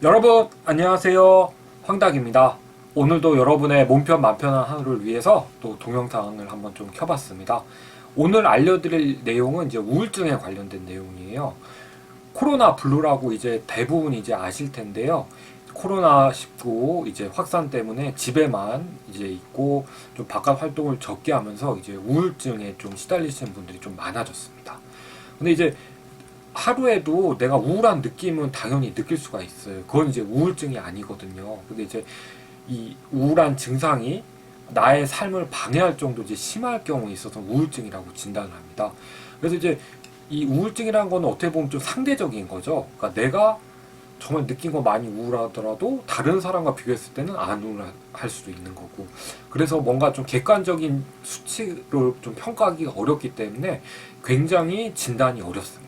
여러분 안녕하세요, 황닭입니다. 오늘도 여러분의 몸편 만편한 하루를 위해서 또 동영상을 한번 좀 켜봤습니다. 오늘 알려드릴 내용은 이제 우울증에 관련된 내용이에요. 코로나 블루라고 이제 대부분 이제 아실 텐데요. 코로나19 이제 확산 때문에 집에만 이제 있고 좀 바깥 활동을 적게 하면서 이제 우울증에 좀 시달리시는 분들이 좀 많아졌습니다. 근데 이제 하루에도 내가 우울한 느낌은 당연히 느낄 수가 있어요. 그건 이제 우울증이 아니거든요. 근데 이제 이 우울한 증상이 나의 삶을 방해할 정도 이제 심할 경우에 있어서 우울증이라고 진단을 합니다. 그래서 이제 이 우울증이라는 건 어떻게 보면 좀 상대적인 거죠. 그러니까 내가 정말 느낀 거 많이 우울하더라도 다른 사람과 비교했을 때는 안 우울할 수도 있는 거고, 그래서 뭔가 좀 객관적인 수치로 좀 평가하기가 어렵기 때문에 굉장히 진단이 어렵습니다.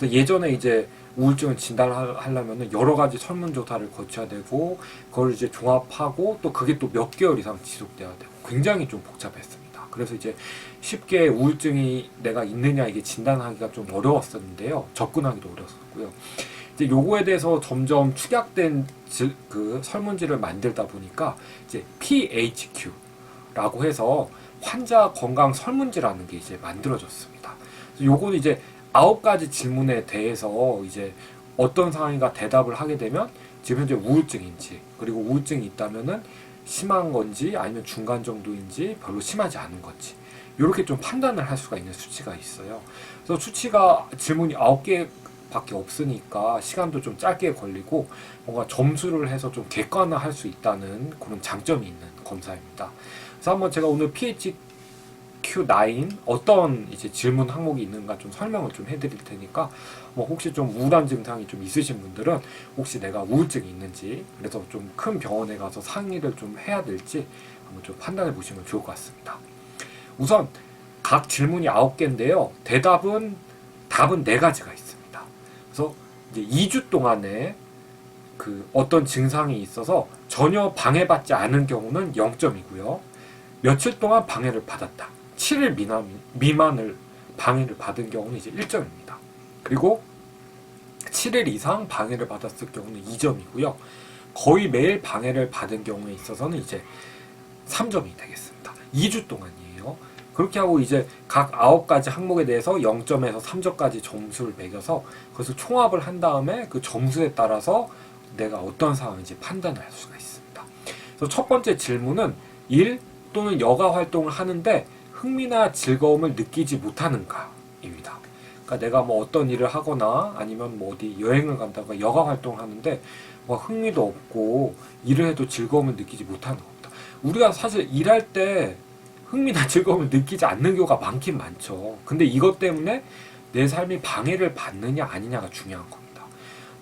예전에 이제 우울증을 진단하려면 여러 가지 설문조사를 거쳐야 되고, 그걸 이제 종합하고 또 그게 또 몇 개월 이상 지속돼야 되고 굉장히 좀 복잡했습니다. 그래서 이제 쉽게 우울증이 내가 있느냐 이게 진단하기가 좀 어려웠었는데요. 접근하기도 어려웠었고요. 이제 요거에 대해서 점점 축약된 그 설문지를 만들다 보니까 이제 PHQ라고 해서 환자 건강 설문지라는 게 이제 만들어졌습니다. 요거는 이제 9가지 질문에 대해서 이제 어떤 상황인가 대답을 하게 되면 지금 현재 우울증인지, 그리고 우울증이 있다면은 심한 건지 아니면 중간 정도인지 별로 심하지 않은 건지, 이렇게 좀 판단을 할 수가 있는 수치가 있어요. 그래서 수치가 질문이 9개밖에 없으니까 시간도 좀 짧게 걸리고 뭔가 점수를 해서 좀 객관화할 수 있다는 그런 장점이 있는 검사입니다. 그래서 한번 제가 오늘 Q9 어떤 이제 질문 항목이 있는가 좀 설명을 좀 해드릴 테니까, 뭐 혹시 좀 우울한 증상이 좀 있으신 분들은 혹시 내가 우울증이 있는지, 그래서 좀 큰 병원에 가서 상의를 좀 해야 될지 한번 좀 판단해 보시면 좋을 것 같습니다. 우선 각 질문이 9개인데요. 답은 4가지가 있습니다. 그래서 이제 2주 동안에 그 어떤 증상이 있어서 전혀 방해받지 않은 경우는 0점이고요. 며칠 동안 방해를 받았다, 7일 미만을 방해를 받은 경우는 이제 1점입니다. 그리고 7일 이상 방해를 받았을 경우는 2점이고요. 거의 매일 방해를 받은 경우에 있어서는 이제 3점이 되겠습니다. 2주 동안이에요. 그렇게 하고 이제 각 9가지 항목에 대해서 0점에서 3점까지 점수를 매겨서 그것을 총합을 한 다음에 그 점수에 따라서 내가 어떤 상황인지 판단을 할 수가 있습니다. 그래서 첫 번째 질문은 일 또는 여가 활동을 하는데 흥미나 즐거움을 느끼지 못하는가입니다. 그러니까 내가 뭐 어떤 일을 하거나 아니면 뭐 어디 여행을 간다거나 여가 활동을 하는데 뭐 흥미도 없고 일을 해도 즐거움을 느끼지 못하는 겁니다. 우리가 사실 일할 때 흥미나 즐거움을 느끼지 않는 경우가 많긴 많죠. 근데 이것 때문에 내 삶이 방해를 받느냐 아니냐가 중요한 겁니다.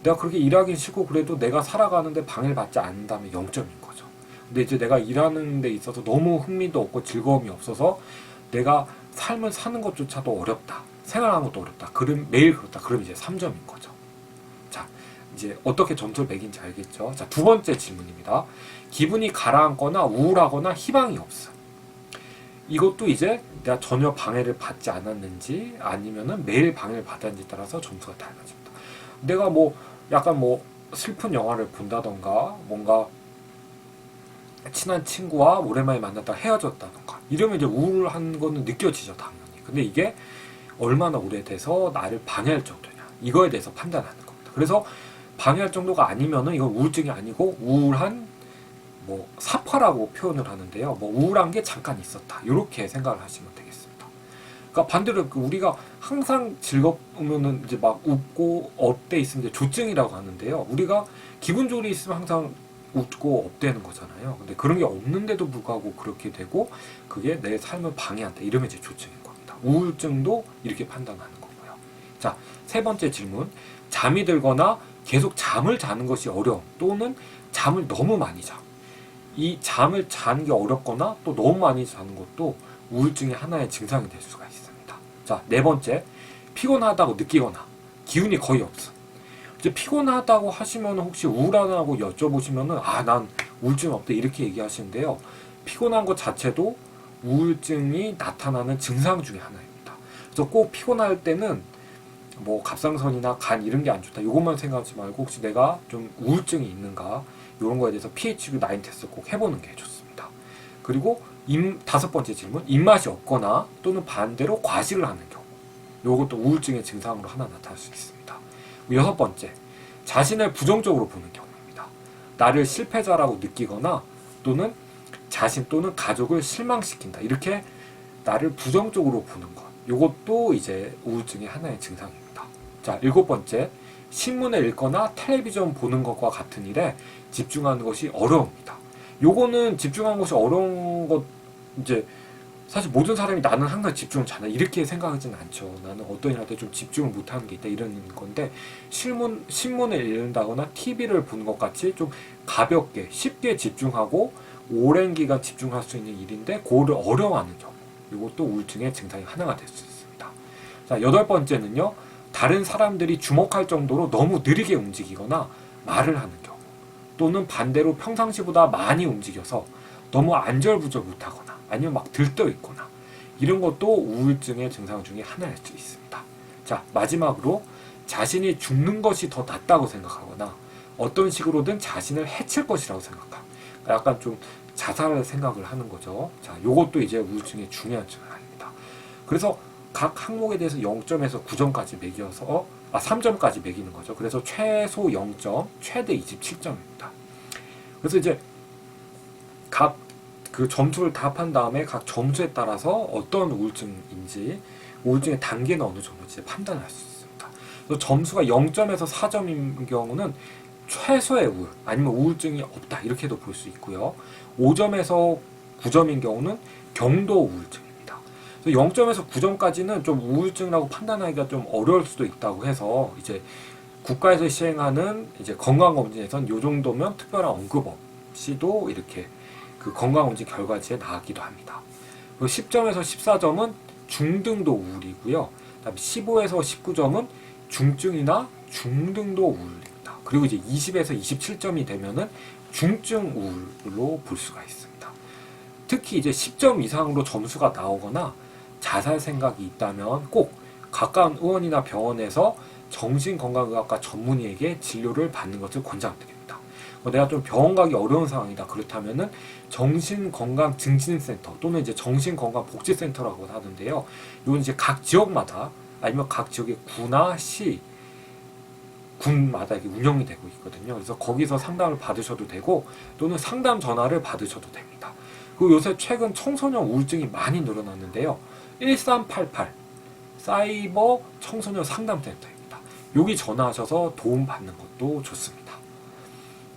내가 그렇게 일하긴 싫고 그래도 내가 살아가는데 방해를 받지 않는다면 0점인 거죠. 근데 이제 내가 일하는 데 있어서 너무 흥미도 없고 즐거움이 없어서 내가 삶을 사는 것조차도 어렵다, 생활하는 것도 어렵다, 그럼 매일 그렇다, 그럼 이제 3점인 거죠. 자, 이제 어떻게 점수를 매긴지 알겠죠? 자, 두 번째 질문입니다. 기분이 가라앉거나 우울하거나 희망이 없어. 이것도 이제 내가 전혀 방해를 받지 않았는지 아니면은 매일 방해를 받았는지 따라서 점수가 달라집니다. 내가 뭐 약간 뭐 슬픈 영화를 본다던가 뭔가 친한 친구와 오랜만에 만났다가 헤어졌다던가 이러면 이제 우울한 거는 느껴지죠, 당연히. 근데 이게 얼마나 오래돼서 나를 방해할 정도냐, 이거에 대해서 판단하는 겁니다. 그래서 방해할 정도가 아니면은 이건 우울증이 아니고 우울한 뭐 사파라고 표현을 하는데요. 뭐 우울한 게 잠깐 있었다, 이렇게 생각을 하시면 되겠습니다. 그러니까 반대로 우리가 항상 즐거우면은 이제 막 웃고 업돼 있으면 이제 조증이라고 하는데요. 우리가 기분 좋게 있으면 항상 웃고 업되는 거잖아요. 근데 그런 게 없는데도 불구하고 그렇게 되고 그게 내 삶을 방해한다, 이러면 이제 조증인 겁니다. 우울증도 이렇게 판단하는 거고요. 자, 세 번째 질문. 잠이 들거나 계속 잠을 자는 것이 어려움 또는 잠을 너무 많이 자. 이 잠을 자는 게 어렵거나 또 너무 많이 자는 것도 우울증의 하나의 증상이 될 수가 있습니다. 자, 네 번째. 피곤하다고 느끼거나 기운이 거의 없어. 이제 피곤하다고 하시면 혹시 우울하다고 여쭤보시면은 난 우울증 없대 이렇게 얘기하시는데요. 피곤한 것 자체도 우울증이 나타나는 증상 중에 하나입니다. 그래서 꼭 피곤할 때는 뭐 갑상선이나 간 이런 게 안 좋다 이것만 생각하지 말고 혹시 내가 좀 우울증이 있는가 이런 거에 대해서 pH9 테스트 꼭 해보는 게 좋습니다. 그리고 다섯 번째 질문, 입맛이 없거나 또는 반대로 과식을 하는 경우 이것도 우울증의 증상으로 하나 나타날 수 있습니다. 여섯 번째, 자신을 부정적으로 보는 경우입니다. 나를 실패자라고 느끼거나 또는 자신 또는 가족을 실망시킨다 이렇게 나를 부정적으로 보는 것 이것도 이제 우울증의 하나의 증상입니다. 자, 일곱 번째, 신문을 읽거나 텔레비전 보는 것과 같은 일에 집중하는 것이 어려웁니다. 요거는 집중하는 것이 어려운 것, 이제, 사실 모든 사람이 나는 항상 집중을 잘해. 이렇게 생각하지는 않죠. 나는 어떤 일 할 때 좀 집중을 못하는 게 있다. 이런 건데, 신문을 읽는다거나 TV를 보는 것 같이 좀 가볍게, 쉽게 집중하고, 오랜 기간 집중할 수 있는 일인데, 그거를 어려워하는 경우. 이것도 우울증의 증상이 하나가 될 수 있습니다. 자, 여덟 번째는요, 다른 사람들이 주목할 정도로 너무 느리게 움직이거나 말을 하는 경우 또는 반대로 평상시보다 많이 움직여서 너무 안절부절 못하거나 아니면 막 들떠 있거나 이런 것도 우울증의 증상 중에 하나일 수 있습니다. 자, 마지막으로 자신이 죽는 것이 더 낫다고 생각하거나 어떤 식으로든 자신을 해칠 것이라고 생각함. 약간 좀 자살을 생각을 하는 거죠. 자, 요것도 이제 우울증의 중요한 증상입니다. 그래서 각 항목에 대해서 0점에서 9점까지 매겨서 3점까지 매기는 거죠. 그래서 최소 0점, 최대 27점입니다. 그래서 이제 각 그 점수를 다 합한 다음에 각 점수에 따라서 어떤 우울증인지 우울증의 단계는 어느 정도인지 판단할 수 있습니다. 그래서 점수가 0점에서 4점인 경우는 최소의 우울 아니면 우울증이 없다 이렇게도 볼 수 있고요. 5점에서 9점인 경우는 경도 우울증 0점에서 9점까지는 좀 우울증이라고 판단하기가 좀 어려울 수도 있다고 해서 이제 국가에서 시행하는 이제 건강검진에선 이 정도면 특별한 언급 없이도 이렇게 그 건강검진 결과지에 나가기도 합니다. 그리고 10점에서 14점은 중등도 우울이고요. 그다음에 15에서 19점은 중증이나 중등도 우울입니다. 그리고 이제 20에서 27점이 되면은 중증 우울로 볼 수가 있습니다. 특히 이제 10점 이상으로 점수가 나오거나 자살 생각이 있다면 꼭 가까운 의원이나 병원에서 정신건강의학과 전문의에게 진료를 받는 것을 권장드립니다. 내가 좀 병원 가기 어려운 상황이다. 그렇다면은 정신건강증진센터 또는 이제 정신건강복지센터라고 하는데요. 이건 이제 각 지역마다 아니면 각 지역의 구나 시, 군마다 이렇게 운영이 되고 있거든요. 그래서 거기서 상담을 받으셔도 되고 또는 상담 전화를 받으셔도 됩니다. 그리고 요새 최근 청소년 우울증이 많이 늘어났는데요. 1388 사이버 청소년 상담센터입니다. 여기 전화하셔서 도움받는 것도 좋습니다.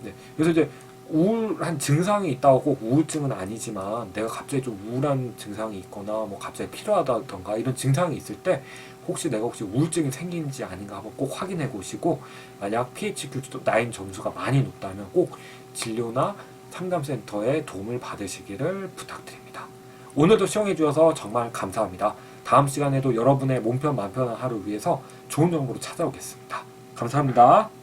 네, 그래서 이제 우울한 증상이 있다고 꼭 우울증은 아니지만 내가 갑자기 좀 우울한 증상이 있거나 뭐 갑자기 필요하다던가 이런 증상이 있을 때 혹시 우울증이 생긴지 아닌가 한번 꼭 확인해 보시고 만약 pHQ-9 점수가 많이 높다면 꼭 진료나 상담센터의 도움을 받으시기를 부탁드립니다. 오늘도 시청해 주셔서 정말 감사합니다. 다음 시간에도 여러분의 몸편 만편한 하루 위해서 좋은 정보로 찾아오겠습니다. 감사합니다.